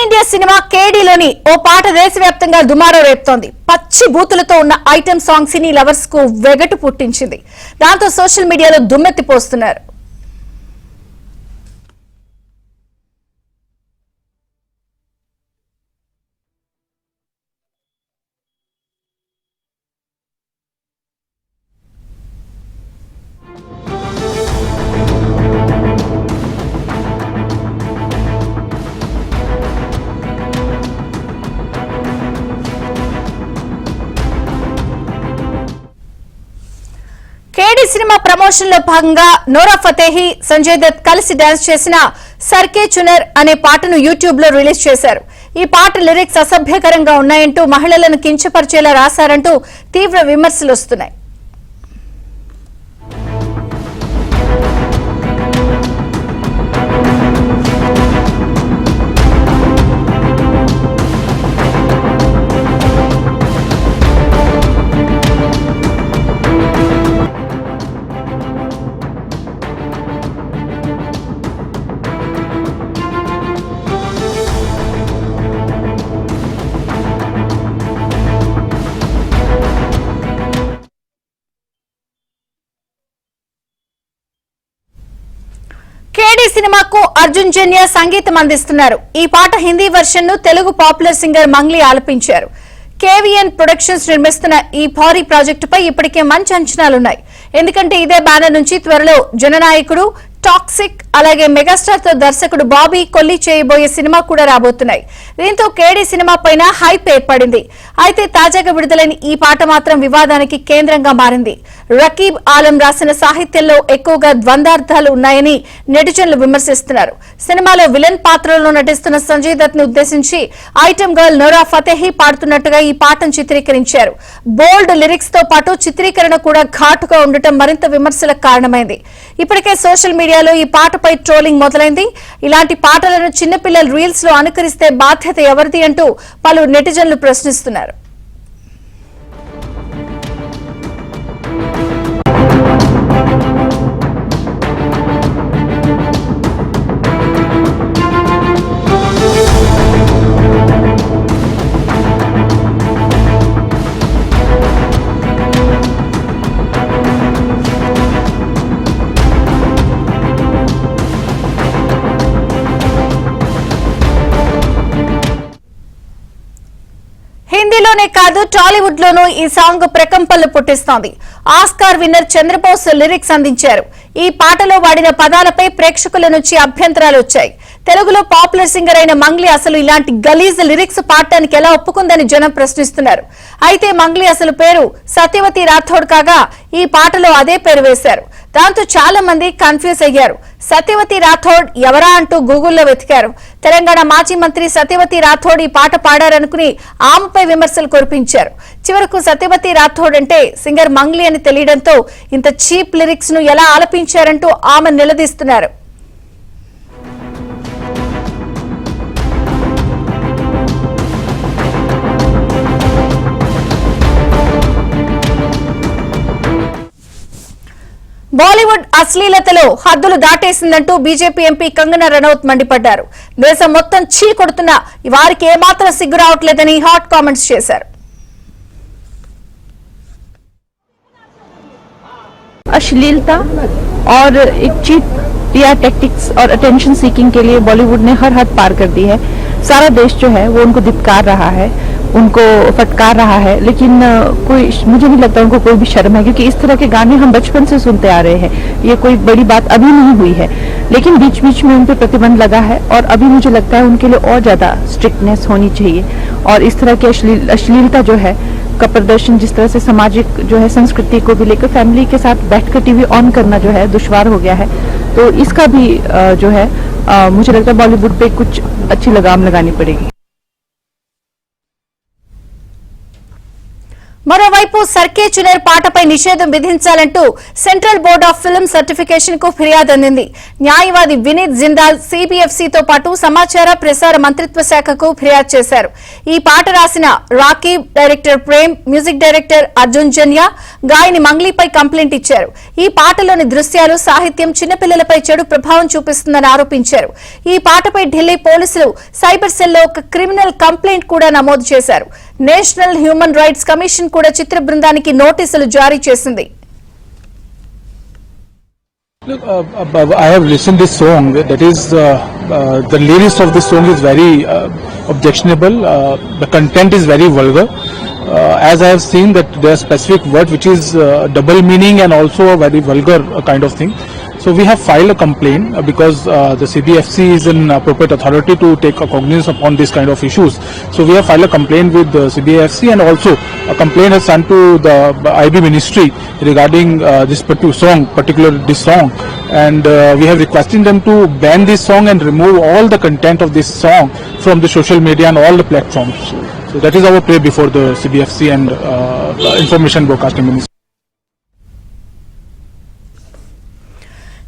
India cinema కేడీలోని ఓ పాట దేశవ్యాప్తంగా దుమారం రేపుతోంది. పచ్చి బూతులతో ఉన్న ఐటెం సాంగ్ సినీ లవర్స్ కు వెగటు పుట్టించింది. దాంతో సోషల్ మీడియాలో దుమ్మెత్తిపోస్తున్నారు. కేడీ సినిమా ప్రమోషన్ లో భాగంగా నోరా ఫతేహి, సంజయ్ దత్ కలిసి డాన్స్ చేసిన సర్కే చునర్ అనే పాటను యూట్యూబ్ లో రిలీజ్ చేశారు. ఈ పాట లిరిక్స్ అసభ్యకరంగా ఉన్నాయంటూ, మహిళలను కించపరిచేలా రాశారంటూ తీవ్ర విమర్శలు వస్తున్నాయి. కేడీ సినిమాకు అర్జున్ జన్య సంగీతం అందిస్తున్నారు. ఈ పాట హిందీ వర్షన్ ను తెలుగు పాపులర్ సింగర్ మంగ్లీ ఆలపించారు. కేవీఎన్ ప్రొడక్షన్స్ నిర్మిస్తున్న ఈ భారీ ప్రాజెక్టుపై ఇప్పటికే మంచి అంచనాలున్నాయి. ఎందుకంటే ఇదే బ్యానర్ నుంచి త్వరలో జననాయకుడు, టాక్సిక్, అలాగే మెగాస్టార్ తో దర్శకుడు బాబీ కొల్లి చేయబోయే సినిమా కూడా రాబోతున్నాయి. దీంతో కేడీ సినిమా పైన హైప్ ఏర్పడింది. అయితే తాజాగా విడుదలైన ఈ పాట మాత్రం వివాదానికి కేంద్రంగా మారింది. రకీబ్ ఆలం రాసిన సాహిత్యంలో ఎక్కువగా ద్వంద్వార్థాలు ఉన్నాయని నెటిజన్లు విమర్శిస్తున్నారు. సినిమాలో విలన్ పాత్రలో నటిస్తున్న సంజయ్ దత్ ను ఉద్దేశించి ఐటెం గర్ల్ నోరా ఫతేహి పాడుతున్నట్టుగా ఈ పాటను చిత్రీకరించారు. బోల్డ్ లిరిక్స్ తో పాటు చిత్రీకరణ కూడా ఘాటుగా ఉండటం మరింత విమర్శలకు కారణమైంది. ఇప్పటికే సోషల్ మీడియాలో ఈ పాటపై ట్రోలింగ్ మొదలైంది. ఇలాంటి పాటలను చిన్నపిల్లలు రీల్స్ లో అనుకరిస్తే బాధ్యత ఎవరిది అంటూ పలు నెటిజన్లు ప్రశ్నిస్తున్నారు. హిందీలోనే కాదు, టాలీవుడ్ లోనూ ఈ సాంగ్ ప్రకంపనలు పుట్టిస్తోంది. ఆస్కార్ విన్నర్ చంద్రబోస్ లిరిక్స్ అందించారు. ఈ పాటలో వాడిన పదాలపై ప్రేక్షకుల నుంచి అభ్యంతరాలు వచ్చాయి. తెలుగులో పాపులర్ సింగర్ అయిన మంగ్లీ అసలు ఇలాంటి గలీజ్ లిరిక్స్ పాడటానికి ఎలా ఒప్పుకుందని జనం ప్రశ్నిస్తున్నారు. అయితే మంగ్లీ అసలు పేరు సత్యవతి రాథోడ్ కాగా ఈ పాటలో అదే పేరు వేశారు. దాంతో చాలా మంది కన్ఫ్యూజ్ అయ్యారు. సత్యవతి రాథోడ్ ఎవరా అంటూ గూగుల్లో వెతికారు. తెలంగాణ మాజీ మంత్రి సత్యవతి రాథోడ్ ఈ పాట పాడారనుకుని ఆమెపై విమర్శలు కురిపించారు. చివరకు సత్యవతి రాథోడ్ అంటే సింగర్ మంగ్లీ అని తెలియడంతో ఇంత చీప్ లిరిక్స్ ను ఎలా ఆలపించారంటూ ఆమె నిలదీస్తున్నారు. బాలీవుడ్ అశ్లీలతలో హద్దులు దాటేసిందంటూ బీజేపీ ఎంపీ కంగనా రనౌత్ మండిపడ్డారు. దేశం మొత్తం చీ కొడుతున్నా వారికి ఏమాత్రం సిగ్గు రావట్లేదని హాట్ కామెంట్స్ చేశారు. अश्लीलता और एक चीप या टैक्टिक्स और अटेंशन सीकिंग के लिए बॉलीवुड ने हर हद पार कर दी है. सारा देश जो है वो उनको धिक्कार रहा है, उनको फटकार रहा है, लेकिन कोई, मुझे नहीं लगता उनको कोई भी शर्म है, क्योंकि इस तरह के गाने हम बचपन से सुनते आ रहे हैं. ये कोई बड़ी बात अभी नहीं हुई है, लेकिन बीच बीच में उन पर प्रतिबंध लगा है और अभी मुझे लगता है उनके लिए और ज्यादा स्ट्रिक्टनेस होनी चाहिए. और इस तरह की अश्लीलता जो है का प्रदर्शन, जिस तरह से सामाजिक जो है संस्कृति को भी लेकर फैमिली के साथ बैठकर टीवी ऑन करना जो है दुश्वार हो गया है, तो इसका भी जो है मुझे लगता है बॉलीवुड पे कुछ अच्छी लगाम लगानी पड़ेगी. మరోవైపు సర్కే చునేర్ పాటపై నిషేధం విధించాలంటూ Central Board of Film Certification కు ఫిర్యాదు అందింది. న్యాయవాది వినీత్ జిందాల్ సిబిఎఫ్సితో పాటు సమాచార ప్రసార మంత్రిత్వ శాఖకు ఫిర్యాదు చేశారు. ఈ పాట రాసిన Raqeeb, director Prem, music director Arjun Janya, గాయని మంగ్లీపై కంప్లైంట్ ఇచ్చారు. ఈ పాటలోని దృశ్యాలు, సాహిత్యం చిన్నపిల్లలపై చెడు ప్రభావం చూపిస్తుందని ఆరోపించారు. ఈ పాటపై ఢిల్లీ పోలీసులు సైబర్ సెల్లో ఒక క్రిమినల్ కంప్లైంట్ కూడా నమోదు చేశారు. నేషనల్ హ్యూమన్ రైట్స్ కమిషన్ కూడా చిత్ర బృందానికి నోటీసులు జారీ చేసింది. Look, I have listened this song. That is, the lyrics of this song is very objectionable. The content is very vulgar. As I have seen that there are specific words which is double meaning and also a very vulgar kind of thing. So we have filed a complaint because the CBFC is an appropriate authority to take a cognizance upon this kind of issues. So we have filed a complaint with the CBFC and also a complaint has sent to the IB ministry regarding this particular song. And we have requested them to ban this song and remove all the content of this song from the social media and all the platforms. So that is our prayer before the CBFC and Information Broadcasting Ministry.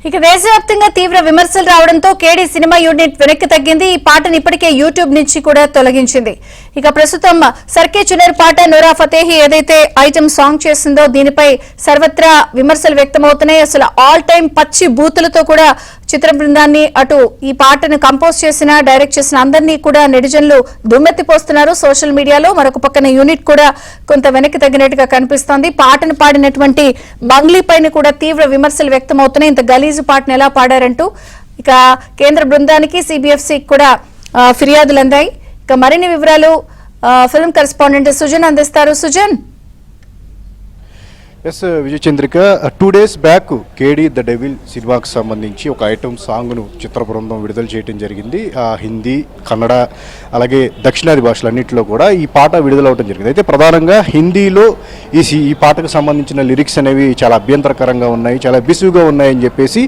ఇక దేశవ్యాప్తంగా తీవ్ర విమర్శలు రావడంతో కేడీ cinema unit వెనక్కి తగ్గింది. ఈ పాటను ఇప్పటికే యూట్యూబ్ నుంచి కూడా తొలగించింది. ఇక ప్రస్తుతం సర్కే చునేర్ పాట నూరా ఫతేహి ఏదైతే ఐటమ్ సాంగ్ చేసిందో దీనిపై సర్వత్రా విమర్శలు వ్యక్తమవుతున్నాయి. అసలు ఆల్ టైమ్ పచ్చి బూతులతో కూడా చిత్ర బృందాన్ని, అటు ఈ పాటను కంపోజ్ చేసిన, డైరెక్ట్ చేసిన అందరినీ కూడా నెటిజన్లు దుమ్మెత్తిపోస్తున్నారు సోషల్ మీడియాలో. మరొక పక్కన యూనిట్ కూడా కొంత వెనక్కి తగ్గినట్టుగా కనిపిస్తోంది. పాటను పాడినటువంటి మంగ్లీ పైన కూడా తీవ్ర విమర్శలు వ్యక్తమవుతున్నాయి. ఇంత గలీజు పాటను ఎలా పాడారంటూ ఇక కేంద్ర బృందానికి, సిబిఎఫ్సికి కూడా ఫిర్యాదులు అందాయి. ఇక మరిన్ని వివరాలు ఫిల్మ్ కరెస్పాండెంట్ సుజన్ అందిస్తారు. Sujan. Yes Vijay Chandrika, 2 days back KD the devil సినిమాకి సంబంధించి ఒక ఐటమ్ సాంగ్ను చిత్ర బృందం విడుదల చేయడం జరిగింది. హిందీ, కన్నడ అలాగే దక్షిణాది భాషలన్నింటిలో కూడా ఈ పాట విడుదలవడం జరిగింది. అయితే ప్రధానంగా హిందీలో ఈ పాటకు సంబంధించిన లిరిక్స్ అనేవి చాలా అభ్యంతరకరంగా ఉన్నాయి, చాలా అబ్యూసివ్గా ఉన్నాయని చెప్పేసి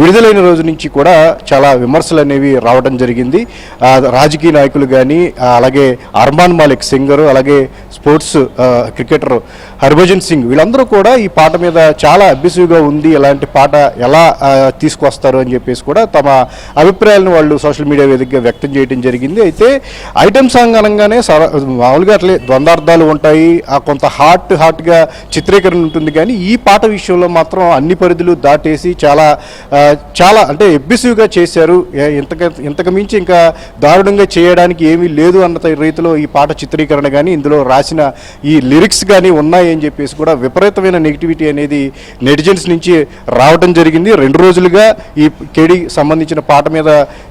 విడుదలైన రోజు నుంచి కూడా చాలా విమర్శలు అనేవి రావడం జరిగింది. రాజకీయ నాయకులు కానీ, అలాగే అర్మాన్ మాలిక్ సింగరు, అలాగే స్పోర్ట్స్ క్రికెటర్ హర్భజన్ సింగ్, వీళ్ళందరూ కూడా ఈ పాట మీద చాలా అబ్యూసివ్గా ఉంది, ఇలాంటి పాట ఎలా తీసుకొస్తారు అని చెప్పేసి కూడా తమ అభిప్రాయాలను వాళ్ళు సోషల్ మీడియా వేదికగా వ్యక్తం చేయడం జరిగింది. అయితే ఐటమ్ సాంగ్ అనగానే మామూలుగా అట్లే ద్వంద్వార్థాలు ఉంటాయి, కొంత హార్ట్గా చిత్రీకరణ ఉంటుంది. కానీ ఈ పాట విషయంలో మాత్రం అన్ని పరిధులు దాటేసి చాలా అంటే అబ్యూసివ్గా చేశారు. ఇంతకు మించి ఇంకా దారుణంగా చేయడానికి ఏమీ లేదు అన్న రీతిలో ఈ పాట చిత్రీకరణ కానీ, ఇందులో రాసిన ఈ లిరిక్స్ కానీ ఉన్నాయి అని చెప్పేసి కూడా విపరీతమైన నెగిటివిటీ అనేది నెటిజన్స్ నుంచి రావడం జరిగింది. 2 రోజులుగా ఈ కేడీ సంబంధించిన పాట మీద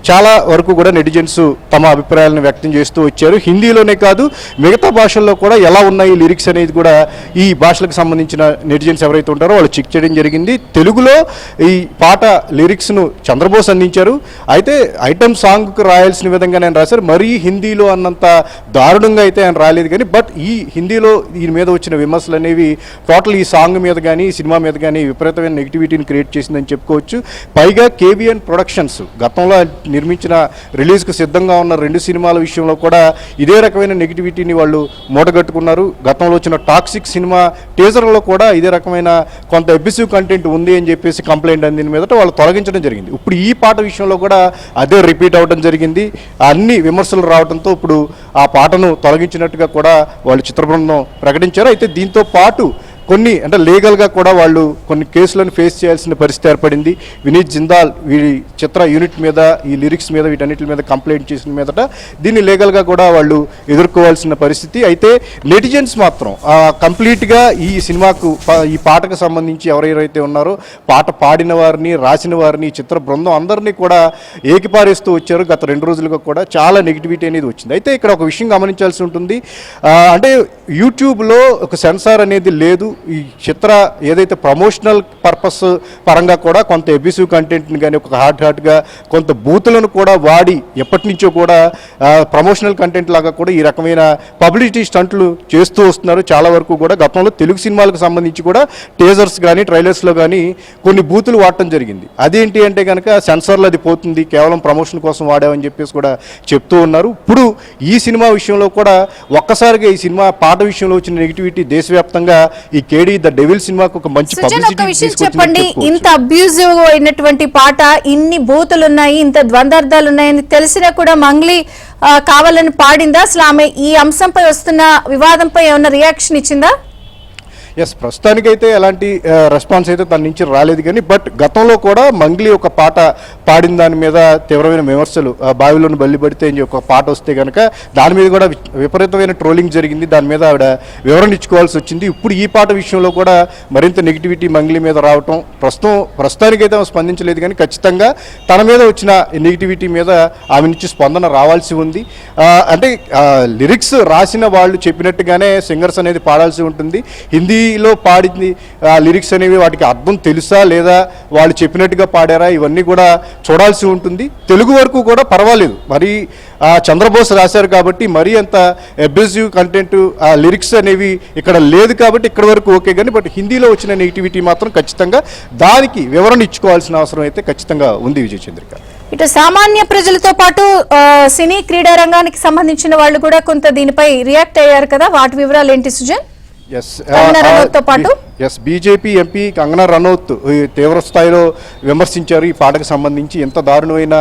చాలా వరకు కూడా నెటిజన్స్ తమ అభిప్రాయాలను వ్యక్తం చేస్తూ వచ్చారు. హిందీలోనే కాదు, మిగతా భాషల్లో కూడా ఎలా ఉన్నాయి లిరిక్స్ అనేది కూడా ఈ భాషలకు సంబంధించిన నెటిజన్స్ ఎవరైతే ఉంటారో వాళ్ళు చెక్ చేయడం జరిగింది. తెలుగులో ఈ పాట లిరిక్స్ను చంద్రబోస్ అందించారు. అయితే ఐటమ్ సాంగ్కు రాయాల్సిన విధంగా నేను రాశారు, మరీ హిందీలో అన్నంత దారుణంగా అయితే ఆయన రాలేదు. కానీ బట్ ఈ హిందీలో దీని మీద వచ్చిన విమర్శలు అనేవి టోటల్ ఈ సాంగ్ మీద కానీ, ఈ సినిమా మీద కానీ విపరీతమైన నెగిటివిటీని క్రియేట్ చేసిందని చెప్పుకోవచ్చు. పైగా కేబిఎన్ ప్రొడక్షన్స్ గతంలో నిర్మించిన రిలీజ్కు సిద్ధంగా ఉన్న 2 సినిమాల విషయంలో కూడా ఇదే రకమైన నెగిటివిటీని వాళ్ళు మూటగట్టుకున్నారు. గతంలో వచ్చిన టాక్సిక్ సినిమా టీజర్లో కూడా ఇదే రకమైన కొంత అబ్యూసివ్ కంటెంట్ ఉంది అని చెప్పేసి కంప్లైంట్ అందిన మీదట వాళ్ళు తొలగించడం జరిగింది. ఇప్పుడు ఈ పాట విషయంలో కూడా అదే రిపీట్ అవ్వడం జరిగింది. అన్ని విమర్శలు రావడంతో ఇప్పుడు ఆ పాటను తొలగించినట్టుగా కూడా వాళ్ళు చిత్ర బృందం ప్రకటించారు. అయితే దీంతో పాటు కొన్ని అంటే లీగల్గా కూడా వాళ్ళు కొన్ని కేసులను ఫేస్ చేయాల్సిన పరిస్థితి ఏర్పడింది. వినీత్ జిందాల్ వీడి చిత్ర యూనిట్ మీద, ఈ లిరిక్స్ మీద, వీటన్నిటి మీద కంప్లైంట్ చేసిన మీదట దీన్ని లీగల్గా కూడా వాళ్ళు ఎదుర్కోవాల్సిన పరిస్థితి. అయితే నెటిజన్స్ మాత్రం కంప్లీట్గా ఈ సినిమాకు, ఈ పాటకు సంబంధించి ఎవరెవరైతే ఉన్నారో పాట పాడిన వారిని, రాసిన వారిని, చిత్ర బృందం అందరినీ కూడా ఏకిపారేస్తూ వచ్చారు. గత 2 రోజులుగా కూడా చాలా నెగిటివిటీ అనేది వచ్చింది. అయితే ఇక్కడ ఒక విషయం గమనించాల్సి ఉంటుంది. అంటే యూట్యూబ్లో ఒక సెన్సార్ అనేది లేదు. ఈ చిత్ర ఏదైతే ప్రమోషనల్ పర్పస్ పరంగా కూడా కొంత ఎబిసివ్ కంటెంట్ని కానీ ఒక హాట్గా కొంత బూతులను కూడా వాడి ఎప్పటి నుంచో కూడా ప్రమోషనల్ కంటెంట్ లాగా కూడా ఈ రకమైన పబ్లిసిటీ స్టంట్లు చేస్తూ వస్తున్నారు. చాలా వరకు కూడా గతంలో తెలుగు సినిమాలకు సంబంధించి కూడా టీజర్స్ కానీ ట్రైలర్స్లో కానీ కొన్ని బూతులు వాడటం జరిగింది. అదేంటి అంటే కనుక సెన్సార్లో అది పోతుంది, కేవలం ప్రమోషన్ కోసం వాడామని చెప్పేసి కూడా చెప్తూ ఉన్నారు. ఇప్పుడు ఈ సినిమా విషయంలో కూడా ఒక్కసారిగా ఈ సినిమా పాట విషయంలో వచ్చిన నెగిటివిటీ దేశవ్యాప్తంగా ఈ కేడీ ద డెవిల్ సినిమాకు ఒక మంచి పబ్లిసిటీ చెప్పండి. ఇంత అబ్యూజివ్ అయినటువంటి పాట, ఇన్ని బూతులు ఉన్నాయి, ఇంత ద్వందార్థాలు ఉన్నాయని తెలిసినా కూడా మంగ్లీ కావాలని పాడిందా? అసలు ఆమె ఈ అంశంపై వస్తున్న వివాదంపై ఏమైనా రియాక్షన్ ఇచ్చిందా? ఎస్, ప్రస్తుతానికైతే ఎలాంటి రెస్పాన్స్ అయితే తన నుంచి రాలేదు. కానీ బట్ గతంలో కూడా మంగ్లీ ఒక పాట పాడిన దాని మీద తీవ్రమైన విమర్శలు, బావిలోని బల్లి పడితే అని ఒక పాట వస్తే కనుక దాని మీద కూడా విపరీతమైన ట్రోలింగ్ జరిగింది. దాని మీద ఆవిడ వివరణ ఇచ్చుకోవాల్సి వచ్చింది. ఇప్పుడు ఈ పాట విషయంలో కూడా మరింత నెగిటివిటీ మంగ్లీ మీద రావటం ప్రస్తుతానికైతే ఆమె స్పందించలేదు. కానీ ఖచ్చితంగా తన మీద వచ్చిన నెగిటివిటీ మీద ఆమె నుంచి స్పందన రావాల్సి ఉంది. అంటే లిరిక్స్ రాసిన వాళ్ళు చెప్పినట్టుగానే సింగర్స్ అనేది పాడాల్సి ఉంటుంది. హిందీలో పాడింది లిరిక్స్ అనేవి వాటికి అర్థం తెలుసా లేదా, వాళ్ళు చెప్పినట్టుగా పాడారా, ఇవన్నీ కూడా చూడాల్సి ఉంటుంది. తెలుగు వరకు కూడా పర్వాలేదు. మరి చంద్రబోస్ రాశారు కాబట్టి మరీ అంత అబ్యూజివ్ కంటెంట్ లిరిక్స్ అనేవి ఇక్కడ లేదు కాబట్టి ఇక్కడ వరకు ఓకే. కానీ బట్ హిందీలో వచ్చిన నెగిటివిటీ మాత్రం ఖచ్చితంగా దానికి వివరణ ఇచ్చుకోవాల్సిన అవసరం అయితే ఖచ్చితంగా ఉంది. విజయ చంద్రిక, ఇటు సామాన్య ప్రజలతో పాటు సినీ క్రీడా రంగానికి సంబంధించిన వాళ్ళు కూడా కొంత దీనిపై రియాక్ట్ అయ్యారు కదా, వాటి వివరాలు ఏంటి సుజన్? బీజేపీ ఎంపీ కంగనా రనౌత్ తీవ్ర స్థాయిలో విమర్శించారు ఈ పాటకు సంబంధించి. ఎంత దారుణమైన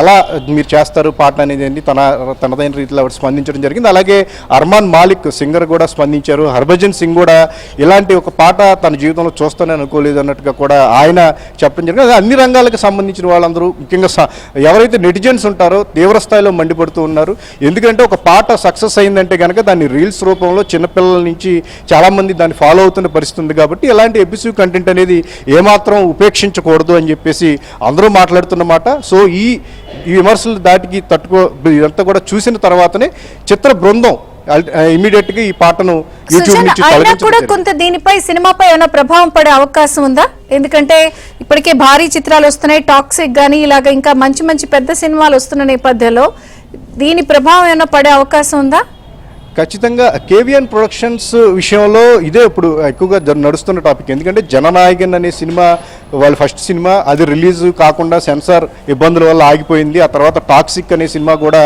ఎలా మీరు చేస్తారు పాట అనేది తనదైన రీతిలో ఆవిడ స్పందించడం జరిగింది. అలాగే అర్మాన్ మాలిక్ సింగర్ కూడా స్పందించారు. హర్భజన్ సింగ్ కూడా ఇలాంటి ఒక పాట తన జీవితంలో చూస్తానని అనుకోలేదు అన్నట్టుగా కూడా ఆయన చెప్పడం జరిగింది. అన్ని రంగాలకు సంబంధించిన వాళ్ళందరూ ముఖ్యంగా ఎవరైతే నెటిజన్స్ ఉంటారో తీవ్ర స్థాయిలో మండిపడుతూ ఉన్నారు. ఎందుకంటే ఒక పాట సక్సెస్ అయిందంటే కనుక దాన్ని రీల్స్ రూపంలో చిన్నపిల్లల నుంచి చాలామంది దాన్ని ఫాలో అవుతున్న పరిస్థితి ఉంది. కాబట్టి ఇలాంటి ఎబిసివ్ కంటెంట్ అనేది ఏమాత్రం ఉపేక్షించకూడదు అని చెప్పేసి అందరూ మాట్లాడుతున్నమాట. సో ఈ విమర్శలు దాటికి ఇదంతా కూడా చూసిన తర్వాతనే చిత్ర బృందం ఇమీడియట్ గా ఈ పాటను యూట్యూబ్ నుంచి కూడా కొంత దీనిపై సినిమాపై ఏమైనా ప్రభావం పడే అవకాశం ఉందా? ఎందుకంటే ఇప్పటికే భారీ చిత్రాలు వస్తున్నాయి, టాక్సిక్ గానీ ఇలాగ ఇంకా మంచి మంచి పెద్ద సినిమాలు వస్తున్న నేపథ్యంలో దీని ప్రభావం ఏమైనా పడే అవకాశం ఉందా? ఖచ్చితంగా కేవీఎన్ ప్రొడక్షన్స్ విషయంలో ఇదే ఇప్పుడు ఎక్కువగా నడుస్తున్న టాపిక్. ఎందుకంటే జననాయకన్ అనే సినిమా వాళ్ళ ఫస్ట్ సినిమా అది రిలీజ్ కాకుండా సెన్సార్ ఇబ్బందుల వల్ల ఆగిపోయింది. ఆ తర్వాత టాక్సిక్ అనే సినిమా కూడా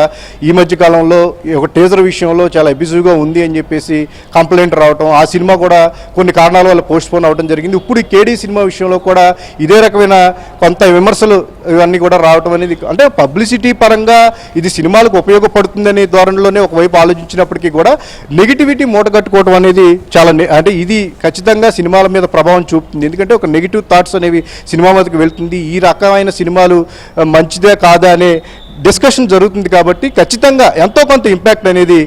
ఈ మధ్య కాలంలో ఒక టీజర్ విషయంలో చాలా అబ్యూజివ్గా ఉంది అని చెప్పేసి కంప్లైంట్ రావడం, ఆ సినిమా కూడా కొన్ని కారణాల వల్ల పోస్ట్పోన్ అవడం జరిగింది. ఇప్పుడు ఈ కేడీ సినిమా విషయంలో కూడా ఇదే రకమైన కొంత విమర్శలు ఇవన్నీ కూడా రావడం అనేది అంటే పబ్లిసిటీ పరంగా ఇది సినిమాలకు ఉపయోగపడుతుందనే ధోరణిలోనే ఒకవైపు ఆలోచించినప్పటికీ కూడా నెగిటివిటీ మూటగట్టుకోవడం అనేది చాలా అంటే ఇది ఖచ్చితంగా సినిమాల మీద ప్రభావం చూపుతుంది. ఎందుకంటే ఒక నెగిటివ్ థాట్స్ అనేవి సినిమా మీదకి వెళ్తుంది. ఈ రకమైన సినిమాలు మంచిదే కాదా అనే డిస్కషన్ జరుగుతుంది. కాబట్టి ఖచ్చితంగా ఎంతో కొంత ఇంపాక్ట్ అనేది